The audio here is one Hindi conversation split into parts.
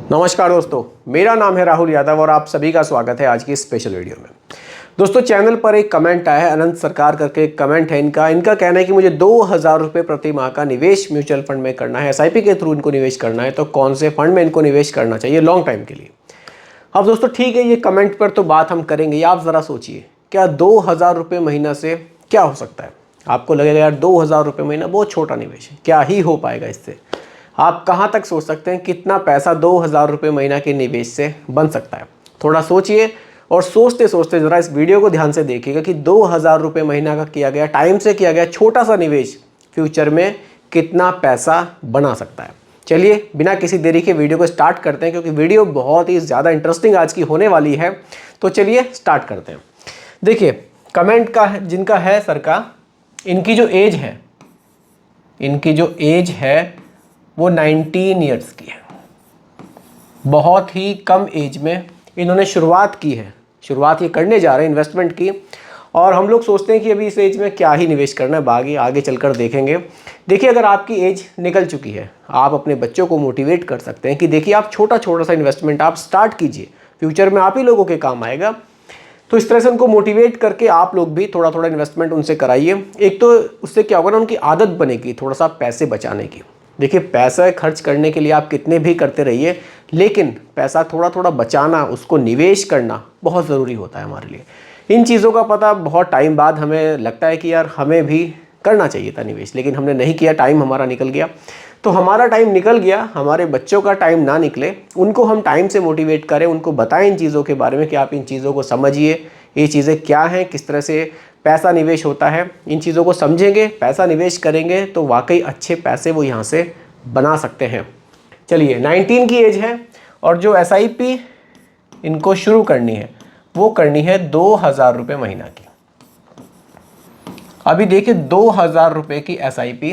नमस्कार दोस्तों, मेरा नाम है राहुल यादव और आप सभी का स्वागत है आज की स्पेशल वीडियो में। दोस्तों, चैनल पर एक कमेंट आया है, अनंत सरकार करके एक कमेंट है इनका कहना है कि मुझे 2000 रुपये प्रति माह का निवेश म्यूचुअल फंड में करना है, एसआईपी के थ्रू इनको निवेश करना है, तो कौन से फंड में इनको निवेश करना चाहिए लॉन्ग टाइम के लिए। अब दोस्तों ठीक है, ये कमेंट पर तो बात हम करेंगे। आप ज़रा सोचिए, क्या 2000 रुपये महीना से क्या हो सकता है? आपको लगेगा यार 2000 रुपये महीना बहुत छोटा निवेश है, क्या ही हो पाएगा इससे। आप कहाँ तक सोच सकते हैं कितना पैसा 2000 रुपये महीना के निवेश से बन सकता है? थोड़ा सोचिए और सोचते सोचते ज़रा इस वीडियो को ध्यान से देखिएगा कि 2000 रुपये महीना का किया गया, टाइम से किया गया छोटा सा निवेश फ्यूचर में कितना पैसा बना सकता है। चलिए बिना किसी देरी के वीडियो को स्टार्ट करते हैं, क्योंकि वीडियो बहुत ही ज़्यादा इंटरेस्टिंग आज की होने वाली है। तो चलिए स्टार्ट करते हैं। देखिए, कमेंट का जिनका है सर का, इनकी जो एज है वो 19 ईयर्स की है। बहुत ही कम एज में इन्होंने शुरुआत की है, शुरुआत ये करने जा रहे हैं इन्वेस्टमेंट की। और हम लोग सोचते हैं कि अभी इस एज में क्या ही निवेश करना है, आगे चलकर देखेंगे। देखिए, अगर आपकी एज निकल चुकी है, आप अपने बच्चों को मोटिवेट कर सकते हैं कि देखिए आप छोटा सा इन्वेस्टमेंट आप स्टार्ट कीजिए, फ्यूचर में आप ही लोगों के काम आएगा। तो इस तरह से उनको मोटिवेट करके आप लोग भी थोड़ा इन्वेस्टमेंट उनसे कराइए। एक तो उससे क्या होगा ना, उनकी आदत बनेगी थोड़ा सा पैसे बचाने की। देखिए, पैसा खर्च करने के लिए आप कितने भी करते रहिए, लेकिन पैसा थोड़ा बचाना, उसको निवेश करना बहुत ज़रूरी होता है हमारे लिए। इन चीज़ों का पता बहुत टाइम बाद हमें लगता है कि यार हमें भी करना चाहिए था निवेश, लेकिन हमने नहीं किया, टाइम हमारा निकल गया। तो हमारा टाइम निकल गया, हमारे बच्चों का टाइम ना निकले, उनको हम टाइम से मोटिवेट करें, उनको बताएं इन चीज़ों के बारे में कि आप इन चीज़ों को समझिए, ये चीज़ें क्या हैं, किस तरह से पैसा निवेश होता है। इन चीज़ों को समझेंगे, पैसा निवेश करेंगे तो वाकई अच्छे पैसे वो यहाँ से बना सकते हैं। चलिए, 19 की एज है और जो एसआईपी इनको शुरू करनी है वो करनी है 2000 रुपये महीना की। अभी देखिए 2000 रुपये की एसआईपी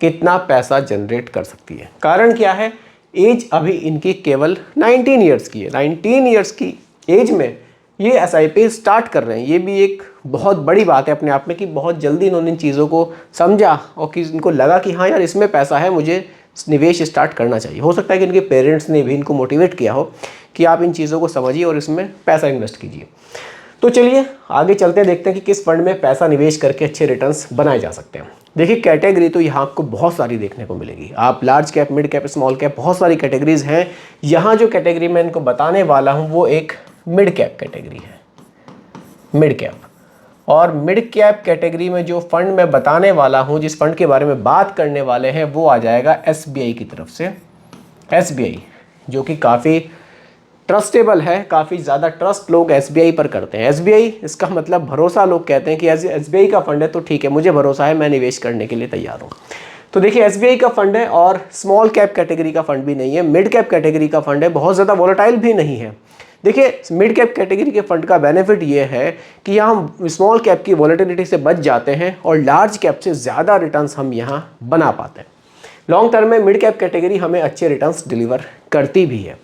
कितना पैसा जनरेट कर सकती है। कारण क्या है, एज अभी इनकी केवल 19 ईयर्स की है। 19 ईयर्स की एज में ये एसआईपी स्टार्ट कर रहे हैं। ये भी एक बहुत बड़ी बात है अपने आप में कि बहुत जल्दी इन्होंने इन चीज़ों को समझा और कि इनको लगा कि हाँ यार इसमें पैसा है, मुझे निवेश स्टार्ट करना चाहिए। हो सकता है कि इनके पेरेंट्स ने भी इनको मोटिवेट किया हो कि आप इन चीज़ों को समझिए और इसमें पैसा इन्वेस्ट कीजिए। तो चलिए आगे चलते हैं, देखते हैं कि किस फंड में पैसा निवेश करके अच्छे रिटर्न्स बनाए जा सकते हैं। देखिए, कैटेगरी तो यहाँ आपको बहुत सारी देखने को मिलेगी। आप large cap, mid cap, small cap, बहुत सारी कैटेगरीज हैं। यहाँ जो कैटेगरी मैं इनको बताने वाला हूँ वो एक मिड कैप कैटेगरी है। मिड कैप और मिड कैप कैटेगरी में जो फंड मैं बताने वाला हूं, जिस फंड के बारे में बात करने वाले हैं, वो आ जाएगा एसबीआई की तरफ से। एसबीआई जो कि काफ़ी ट्रस्टेबल है, काफ़ी ज़्यादा ट्रस्ट लोग एसबीआई पर करते हैं। एसबीआई इसका मतलब भरोसा, लोग कहते हैं कि एसबीआई का फंड है तो ठीक है, मुझे भरोसा है, मैं निवेश करने के लिए तैयार हूँ। तो देखिए, एसबीआई का फंड है और स्मॉल कैप कैटेगरी का फंड भी नहीं है, मिड कैप कैटेगरी का फंड है, बहुत ज़्यादा वॉलेटाइल भी नहीं है। देखिए, मिड कैप कैटेगरी के फंड का बेनिफिट ये है कि यहाँ हम स्मॉल कैप की वॉलेटिलिटी से बच जाते हैं और लार्ज कैप से ज़्यादा रिटर्न्स हम यहाँ बना पाते हैं। लॉन्ग टर्म में मिड कैप कैटेगरी हमें अच्छे रिटर्न्स डिलीवर करती भी है।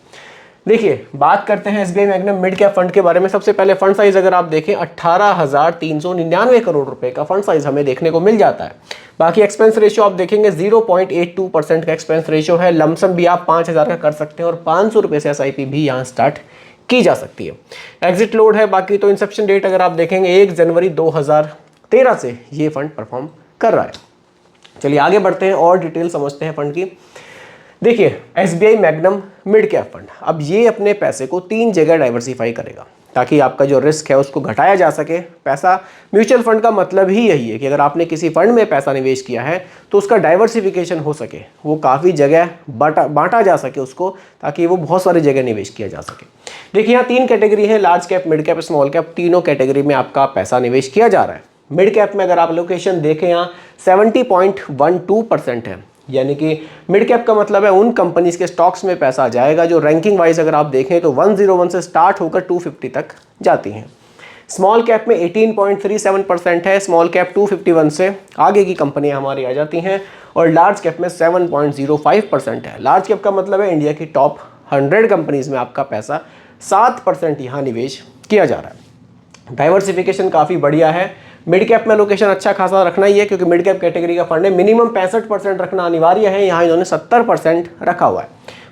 देखिए, बात करते हैं SBI magnum mid cap fund के बारे में। सबसे पहले फंड साइज अगर आप देखें 18,399 करोड़ रुपए का फंड साइज हमें देखने को मिल जाता है। बाकी एक्सपेंस रेशियो आप देखेंगे 0.82% का एक्सपेंस रेशियो है। लमसम भी आप 5000 का कर सकते हैं और 500 रुपये से एसआईपी भी यहाँ स्टार्ट की जा सकती है। एग्जिट लोड है। बाकी तो इंसेप्शन डेट अगर आप देखेंगे 1 जनवरी 2013 से ये फंड परफॉर्म कर रहा है। चलिए आगे बढ़ते हैं और डिटेल समझते हैं फंड की। देखिए, SBI magnum mid cap fund अब ये अपने पैसे को 3 जगह डाइवर्सिफाई करेगा ताकि आपका जो रिस्क है उसको घटाया जा सके। पैसा, म्यूचुअल फंड का मतलब ही यही है कि अगर आपने किसी फंड में पैसा निवेश किया है तो उसका डाइवर्सिफिकेशन हो सके, वो काफ़ी जगह बांटा जा सके उसको, ताकि वो बहुत सारी जगह निवेश किया जा सके। देखिए, यहाँ 3 कैटेगरी है, large cap, mid cap, small cap. तीनों कैटेगरी में आपका पैसा निवेश किया जा रहा है। मिड कैप में अगर आप लोकेशन देखें यहाँ 70.12% है, यानी कि मिड कैप का मतलब है उन कंपनीज के स्टॉक्स में पैसा जाएगा जो रैंकिंग वाइज अगर आप देखें तो 101 से स्टार्ट होकर 250 तक जाती हैं। स्मॉल कैप में 18.37% है, स्मॉल कैप 251 से आगे की कंपनियां हमारी आ जाती हैं। और लार्ज कैप में 7.05% है। लार्ज कैप का मतलब है इंडिया की टॉप 100 कंपनीज में आपका पैसा 7% यहाँ निवेश किया जा रहा है। डाइवर्सिफिकेशन काफ़ी बढ़िया है। मिड कैप में लोकेशन अच्छा खासा रखना ही है क्योंकि मिड कैप कैटेगरी का फंड है। मिनिमम 65% रखना अनिवार्य है, यहाँ इन्होंने 70% रखा हुआ है।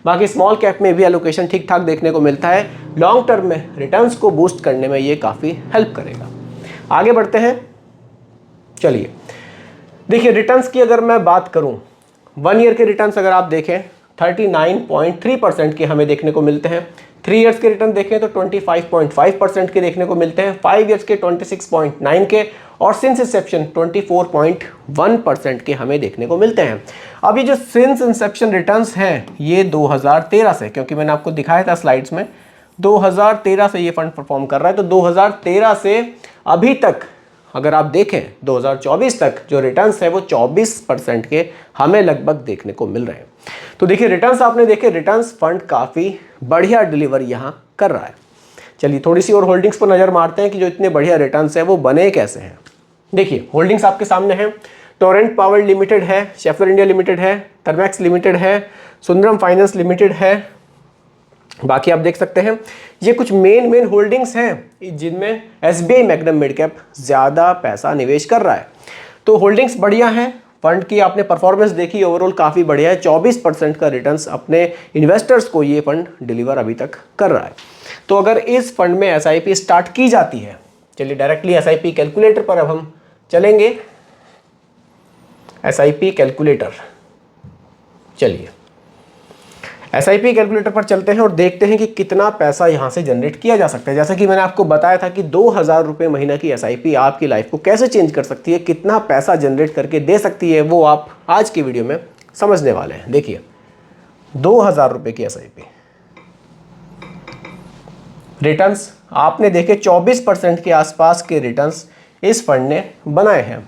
बाकी स्मॉल कैप में भी एलोकेशन ठीक ठाक देखने को मिलता है। लॉन्ग टर्म में रिटर्न्स को बूस्ट करने में ये काफ़ी हेल्प करेगा। आगे बढ़ते हैं। चलिए देखिए, रिटर्न्स की अगर मैं बात करूं, 1 ईयर के रिटर्न्स अगर आप देखें 39.3% के हमें देखने को मिलते हैं। 3 इयर्स के रिटर्न देखें तो 25.5% के देखने को मिलते हैं। 5 इयर्स के 26.9 के और सिंस इंसेप्शन 24.1% के हमें देखने को मिलते हैं। अब ये जो सिंस इंसेप्शन रिटर्न्स हैं ये 2013 से, क्योंकि मैंने आपको दिखाया था स्लाइड्स में 2013 से ये फंड परफॉर्म कर रहा है, तो 2013 से अभी तक अगर आप देखें 2024 तक जो रिटर्न्स है वो 24% के हमें लगभग देखने को मिल रहे हैं। तो देखिए रिटर्न्स आपने देखे, रिटर्न्स फंड काफ़ी बढ़िया डिलीवर यहाँ कर रहा है। चलिए थोड़ी सी और होल्डिंग्स पर नज़र मारते हैं कि जो इतने बढ़िया रिटर्न्स है वो बने कैसे हैं। देखिए होल्डिंग्स आपके सामने हैं। टोरेंट पावर लिमिटेड है, शेफलर इंडिया लिमिटेड है, थर्मैक्स लिमिटेड है, सुंदरम फाइनेंस लिमिटेड है। बाकी आप देख सकते हैं ये कुछ मेन होल्डिंग्स हैं जिनमें SBI मैग्नम मिड कैप ज़्यादा पैसा निवेश कर रहा है। तो होल्डिंग्स बढ़िया हैं। फंड की आपने परफॉर्मेंस देखी, ओवरऑल काफ़ी बढ़िया है। 24% का रिटर्न्स अपने इन्वेस्टर्स को ये फंड डिलीवर अभी तक कर रहा है। तो अगर इस फंड में SIP स्टार्ट की जाती है, चलिए डायरेक्टली SIP कैलकुलेटर पर अब हम चलेंगे। SIP कैलकुलेटर, चलिए SIP कैलकुलेटर पर चलते हैं और देखते हैं कि कितना पैसा यहाँ से जनरेट किया जा सकता है। जैसा कि मैंने आपको बताया था कि 2000 रुपये महीना की SIP आपकी लाइफ को कैसे चेंज कर सकती है, कितना पैसा जनरेट करके दे सकती है, वो आप आज की वीडियो में समझने वाले हैं। देखिए 2000 रुपये की SIP रिटर्न्स आपने देखे 24% के आसपास के रिटर्न्स इस फंड ने बनाए हैं।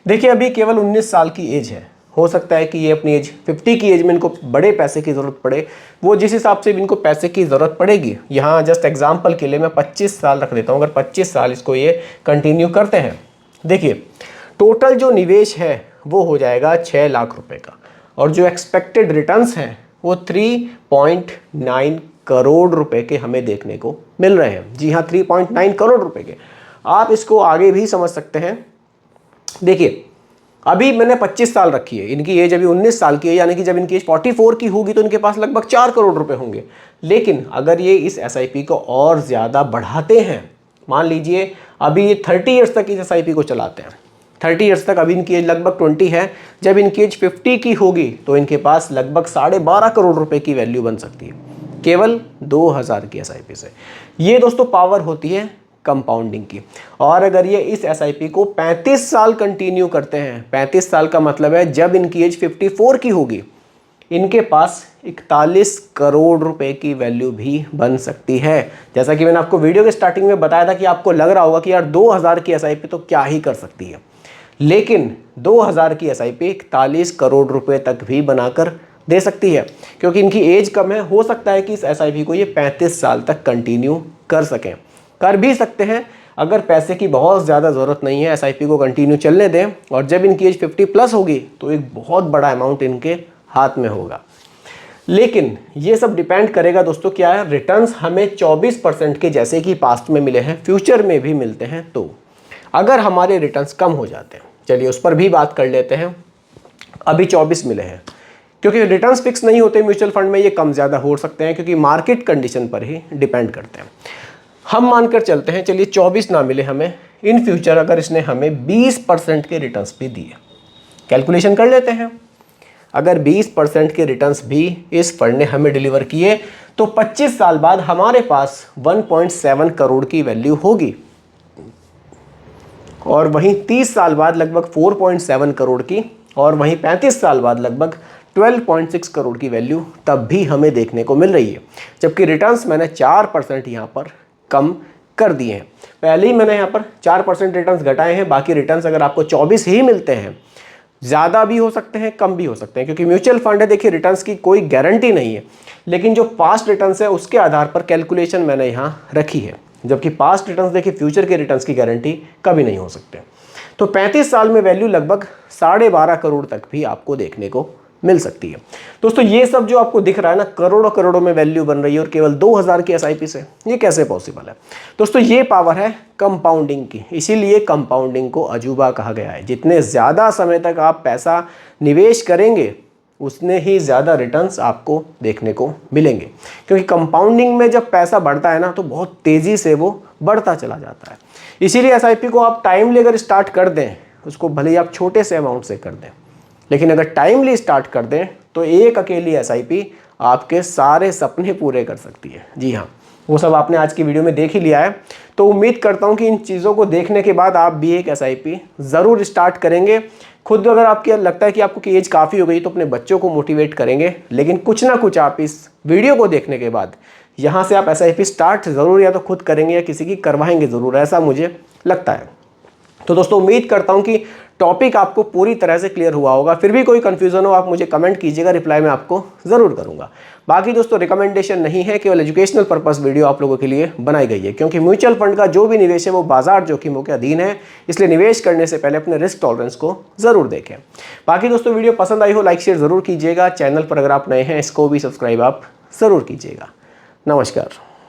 देखिए अभी केवल 19 साल की एज है, हो सकता है कि ये अपनी एज 50 की एज में इनको बड़े पैसे की ज़रूरत पड़े, वो जिस हिसाब से भी इनको पैसे की ज़रूरत पड़ेगी। यहाँ जस्ट एग्जांपल के लिए मैं 25 साल रख देता हूँ। अगर 25 साल इसको ये कंटिन्यू करते हैं, देखिए टोटल जो निवेश है वो हो जाएगा 6 लाख रुपए का, और जो एक्सपेक्टेड रिटर्न्स हैं वो 3.9 करोड़ रुपए के हमें देखने को मिल रहे हैं। जी हाँ, 3.9 करोड़ रुपए के। आप इसको आगे भी समझ सकते हैं। देखिए अभी मैंने 25 साल रखी है, इनकी एज अभी 19 साल की है, यानी कि जब इनकी एज 44 की होगी तो इनके पास लगभग 4 करोड़ रुपए होंगे। लेकिन अगर ये इस SIP को और ज़्यादा बढ़ाते हैं, मान लीजिए अभी ये 30 ईयर्स तक इस SIP को चलाते हैं, 30 ईयर्स तक, अभी इनकी एज लगभग 20 है, जब इनकी एज 50 की होगी तो इनके पास लगभग 12.5 करोड़ रुपए की वैल्यू बन सकती है केवल 2000 की SIP से। ये दोस्तों पावर होती है कंपाउंडिंग की। और अगर ये इस SIP को 35 साल कंटिन्यू करते हैं, 35 साल का मतलब है जब इनकी एज 54 की होगी, इनके पास 41 करोड़ रुपए की वैल्यू भी बन सकती है। जैसा कि मैंने आपको वीडियो के स्टार्टिंग में बताया था कि आपको लग रहा होगा कि यार 2000 की SIP तो क्या ही कर सकती है, लेकिन 2000 की SIP 41 करोड़ रुपए तक भी बनाकर दे सकती है, क्योंकि इनकी एज कम है। हो सकता है कि इस SIP को ये 35 साल तक कंटिन्यू कर सकें, कर भी सकते हैं। अगर पैसे की बहुत ज़्यादा ज़रूरत नहीं है, SIP को कंटिन्यू चलने दें, और जब इनकी एज 50+ होगी तो एक बहुत बड़ा अमाउंट इनके हाथ में होगा। लेकिन ये सब डिपेंड करेगा दोस्तों क्या है, रिटर्न्स हमें 24% के जैसे कि पास्ट में मिले हैं, फ्यूचर में भी मिलते हैं। तो अगर हमारे रिटर्न्स कम हो जाते हैं, चलिए उस पर भी बात कर लेते हैं। अभी 24 मिले हैं, क्योंकि रिटर्न्स फिक्स नहीं होते म्यूचुअल फंड में, ये कम ज़्यादा हो सकते हैं क्योंकि मार्केट कंडीशन पर ही डिपेंड करते हैं। हम मानकर चलते हैं चलिए 24 ना मिले हमें, इन फ्यूचर अगर इसने हमें 20% के रिटर्न्स भी दिए, कैलकुलेशन कर लेते हैं। अगर 20% के रिटर्न्स भी इस फंड ने हमें डिलीवर किए तो 25 साल बाद हमारे पास 1.7 करोड़ की वैल्यू होगी, और वहीं 30 साल बाद लगभग 4.7 करोड़ की, और वहीं 35 साल बाद लगभग 12.6 करोड़ की वैल्यू तब भी हमें देखने को मिल रही है। जबकि रिटर्न्स मैंने 4% यहाँ पर कम कर दिए हैं। पहले ही मैंने यहाँ पर 4% रिटर्न्स घटाए हैं। बाकी रिटर्न्स अगर आपको 24 ही मिलते हैं, ज़्यादा भी हो सकते हैं, कम भी हो सकते हैं, क्योंकि म्यूचुअल फंड है। देखिए रिटर्न्स की कोई गारंटी नहीं है, लेकिन जो पास्ट रिटर्न्स है उसके आधार पर कैलकुलेशन मैंने यहाँ रखी है। जबकि पास्ट रिटर्न्स देखिए, फ्यूचर के रिटर्न्स की गारंटी कभी नहीं हो सकते। तो 35 साल में वैल्यू लगभग 12.5 करोड़ तक भी आपको देखने को मिल सकती है। दोस्तों ये सब जो आपको दिख रहा है ना, करोड़ों करोड़ों में वैल्यू बन रही है, और केवल 2000 की SIP से, ये कैसे पॉसिबल है? दोस्तों ये पावर है कंपाउंडिंग की, इसीलिए कंपाउंडिंग को अजूबा कहा गया है। जितने ज़्यादा समय तक आप पैसा निवेश करेंगे, उतने ही ज़्यादा रिटर्न्स आपको देखने को मिलेंगे, क्योंकि कंपाउंडिंग में जब पैसा बढ़ता है ना तो बहुत तेज़ी से वो बढ़ता चला जाता है। इसीलिए एसआईपी को आप टाइमली अगर स्टार्ट कर दें, उसको भले ही आप छोटे से अमाउंट से कर दें, लेकिन अगर टाइमली स्टार्ट कर दें तो एक अकेली एसआईपी आपके सारे सपने पूरे कर सकती है। जी हाँ, वो सब आपने आज की वीडियो में देख ही लिया है। तो उम्मीद करता हूँ कि इन चीज़ों को देखने के बाद आप भी एक एसआईपी ज़रूर स्टार्ट करेंगे। खुद अगर आपको लगता है कि आपको कि एज काफ़ी हो गई तो अपने बच्चों को मोटिवेट करेंगे, लेकिन कुछ ना कुछ आप इस वीडियो को देखने के बाद यहाँ से आप एसआईपी स्टार्ट ज़रूर या तो खुद करेंगे या किसी की करवाएंगे ज़रूर, ऐसा मुझे लगता है। तो दोस्तों उम्मीद करता हूं कि टॉपिक आपको पूरी तरह से क्लियर हुआ होगा। फिर भी कोई कंफ्यूजन हो आप मुझे कमेंट कीजिएगा, रिप्लाई मैं आपको ज़रूर करूंगा। बाकी दोस्तों रिकमेंडेशन नहीं है, केवल एजुकेशनल पर्पस वीडियो आप लोगों के लिए बनाई गई है, क्योंकि म्यूचुअल फंड का जो भी निवेश है वो बाजार जोखिमों के अधीन है, इसलिए निवेश करने से पहले अपने रिस्क टॉलरेंस को ज़रूर देखें। बाकी दोस्तों वीडियो पसंद आई हो लाइक शेयर ज़रूर कीजिएगा। चैनल पर अगर आप नए हैं इसको भी सब्सक्राइब आप ज़रूर कीजिएगा। नमस्कार।